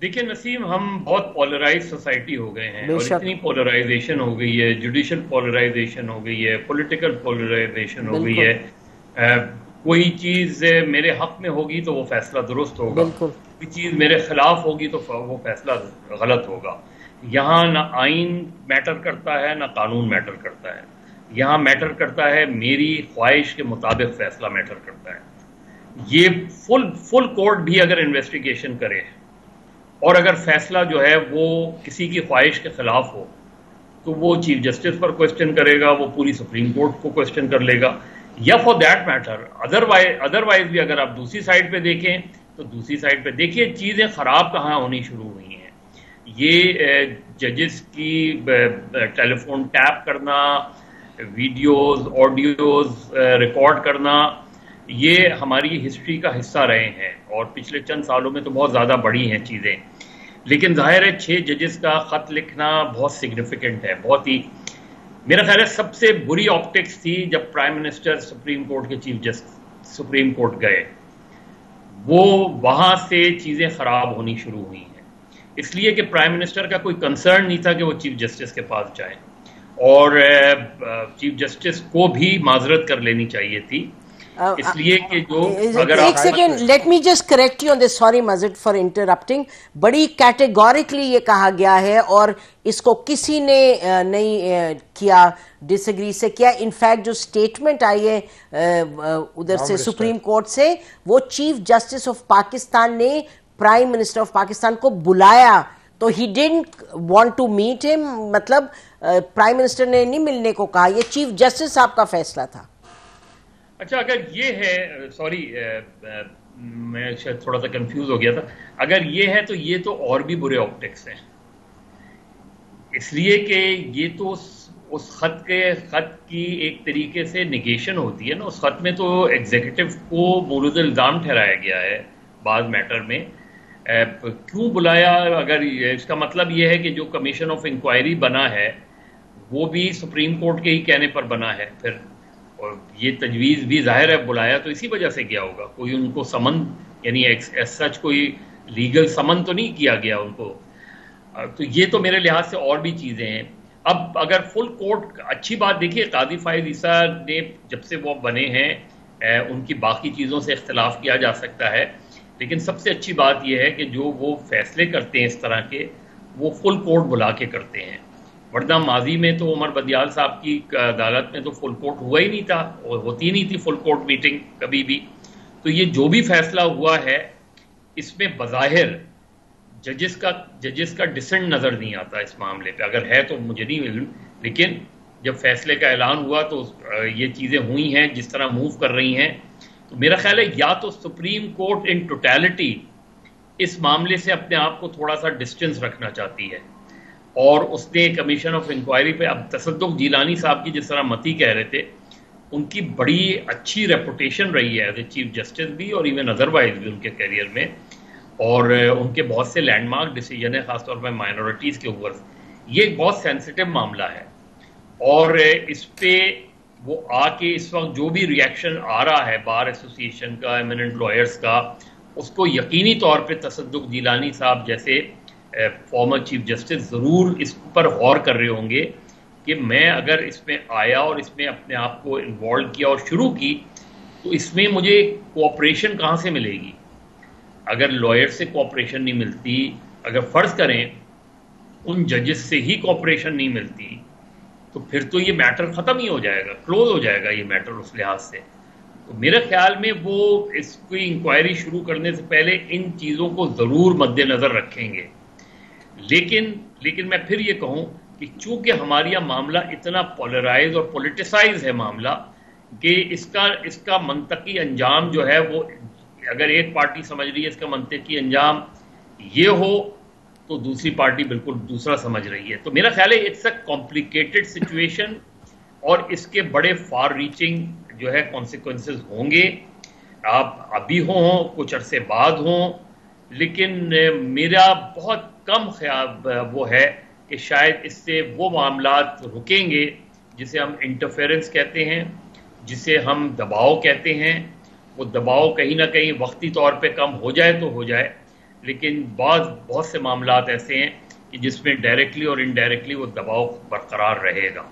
देखिए नसीम, हम बहुत पोलराइज सोसाइटी हो गए हैं, और बेशक। इतनी पोलराइजेशन हो गई है, जुडिशल पोलराइजेशन हो गई है, पॉलिटिकल पोलराइजेशन हो गई बिल्कुल। है। कोई चीज़ मेरे हक में होगी तो वो फैसला दुरुस्त होगा, बिल्कुल। कोई चीज़ मेरे खिलाफ होगी तो वो फैसला गलत होगा। यहाँ ना आइन मैटर करता है, ना कानून मैटर करता है। यहाँ मैटर करता है मेरी ख्वाहिश के मुताबिक फैसला मैटर करता है। ये फुल फुल कोर्ट भी अगर इन्वेस्टिगेशन करे और अगर फैसला जो है वो किसी की ख्वाहिश के खिलाफ हो, तो वो चीफ जस्टिस पर क्वेश्चन करेगा, वो पूरी सुप्रीम कोर्ट को क्वेश्चन कर लेगा, या फॉर दैट मैटर अदरवाइज भी अगर आप दूसरी साइड पे देखें तो दूसरी साइड पे देखिए चीजें खराब कहाँ होनी शुरू हुई हैं। ये जजेस की टेलीफोन टैप करना, वीडियोस ऑडियोज रिकॉर्ड करना, ये हमारी हिस्ट्री का हिस्सा रहे हैं, और पिछले चंद सालों में तो बहुत ज़्यादा बढ़ी हैं चीज़ें। लेकिन जाहिर है 6 जजेस का ख़त लिखना बहुत सिग्निफिकेंट है, बहुत ही। मेरा ख्याल है सबसे बुरी ऑप्टिक्स थी जब प्राइम मिनिस्टर सुप्रीम कोर्ट के चीफ जस्टिस सुप्रीम कोर्ट गए, वो वहाँ से चीज़ें ख़राब होनी शुरू हुई हैं। इसलिए कि प्राइम मिनिस्टर का कोई कंसर्न नहीं था कि वो चीफ जस्टिस के पास जाएं, और चीफ जस्टिस को भी माजरत कर लेनी चाहिए थी, इसलिए कि जो अगर एक आप second, let me just correct you on this, sorry Majid for interrupting. बड़ी कैटेगोरिकली ये कहा गया है और इसको किसी ने नहीं किया, डिसएग्री से किया। इनफैक्ट जो स्टेटमेंट आई है उधर से सुप्रीम कोर्ट से, वो चीफ जस्टिस ऑफ पाकिस्तान ने प्राइम मिनिस्टर ऑफ पाकिस्तान को बुलाया, तो he didn't want to meet him. मतलब प्राइम मिनिस्टर ने नहीं मिलने को कहा, ये चीफ जस्टिस साहब का फैसला था। अच्छा, अगर ये है, सॉरी मैं शायद थोड़ा सा कंफ्यूज हो गया था। अगर ये है तो ये तो और भी बुरे ऑप्टिक्स हैं, इसलिए कि ये तो उस खत की एक तरीके से निगेशन होती है ना। उस खत में तो एग्जीक्यूटिव को मुलज़िम इल्ज़ाम ठहराया गया है बाद मैटर में। क्यों बुलाया? अगर इसका मतलब ये है कि जो कमीशन ऑफ इंक्वायरी बना है वो भी सुप्रीम कोर्ट के ही कहने पर बना है फिर, और ये तजवीज़ भी जाहिर है बुलाया तो इसी वजह से किया होगा। कोई उनको समन, यानी सच कोई लीगल समन तो नहीं किया गया उनको। तो ये तो मेरे लिहाज से और भी चीज़ें हैं। अब अगर फुल कोर्ट, अच्छी बात देखिए, कादी फायद ईसा ने जब से वो बने हैं उनकी बाकी चीज़ों से इख्तलाफ किया जा सकता है, लेकिन सबसे अच्छी बात यह है कि जो वो फैसले करते हैं इस तरह के, वो फुल कोर्ट बुला के करते हैं। वरना माजी में तो उमर बदियाल साहब की अदालत में तो फुल कोर्ट हुआ ही नहीं था, और होती नहीं थी फुल कोर्ट मीटिंग कभी भी। तो ये जो भी फैसला हुआ है इसमें बज़ाहिर जजेस का डिसेंट नज़र नहीं आता इस मामले पे। अगर है तो मुझे नहीं मिल, लेकिन जब फैसले का ऐलान हुआ तो ये चीज़ें हुई हैं जिस तरह मूव कर रही हैं। तो मेरा ख्याल है या तो सुप्रीम कोर्ट इन टोटैलिटी इस मामले से अपने आप को थोड़ा सा डिस्टेंस रखना चाहती है, और उसने कमीशन ऑफ इंक्वायरी पे, अब तसद्दुक़ जीलानी साहब की जिस तरह मती कह रहे थे, उनकी बड़ी अच्छी रेपुटेशन रही है एज ए चीफ जस्टिस भी, और इवन अदरवाइज भी उनके करियर में, और उनके बहुत से लैंडमार्क डिसीजन है खासतौर पर माइनॉरिटीज़ के ऊपर। ये एक बहुत सेंसिटिव मामला है, और इस पे वो आके इस वक्त जो भी रिएक्शन आ रहा है बार एसोसिएशन का, एमिनेंट लॉयर्स का, उसको यकीनी तौर पे तसद्दुक़ जीलानी साहब जैसे फॉर्मर चीफ जस्टिस ज़रूर इस पर गौर कर रहे होंगे कि मैं अगर इसमें आया और इसमें अपने आप को इन्वॉल्व किया और शुरू की, तो इसमें मुझे कोऑपरेशन कहाँ से मिलेगी? अगर लॉयर से कोऑपरेशन नहीं मिलती, अगर फ़र्ज़ करें उन जजेस से ही कोऑपरेशन नहीं मिलती, तो फिर तो ये मैटर ख़त्म ही हो जाएगा, क्लोज हो जाएगा ये मैटर उस लिहाज से। तो मेरे ख्याल में वो इसकी इंक्वायरी शुरू करने से पहले इन चीज़ों को ज़रूर मद्देनज़र रखेंगे। लेकिन मैं फिर ये कहूँ कि चूंकि हमारा मामला इतना पोलराइज और पॉलिटिसाइज है मामला, कि इसका मंतकी अंजाम जो है वो, अगर एक पार्टी समझ रही है इसका मंतकी अंजाम ये हो, तो दूसरी पार्टी बिल्कुल दूसरा समझ रही है। तो मेरा ख्याल है इट्स अ कॉम्प्लिकेटेड सिचुएशन, और इसके बड़े फार रीचिंग जो है कॉन्सिक्वेंसेस होंगे, आप अभी हों कुछ अरसे बाद हों। लेकिन मेरा बहुत कम ख्याल वो है कि शायद इससे वो मामलात रुकेंगे जिसे हम इंटरफेरेंस कहते हैं, जिसे हम दबाव कहते हैं। वो दबाव कहीं ना कहीं वक्ती तौर पे कम हो जाए तो हो जाए, لیکن بہت سے معاملات ایسے ہیں کہ جس میں ڈائریکٹلی اور انڈائریکٹلی وہ دباؤ برقرار رہے گا.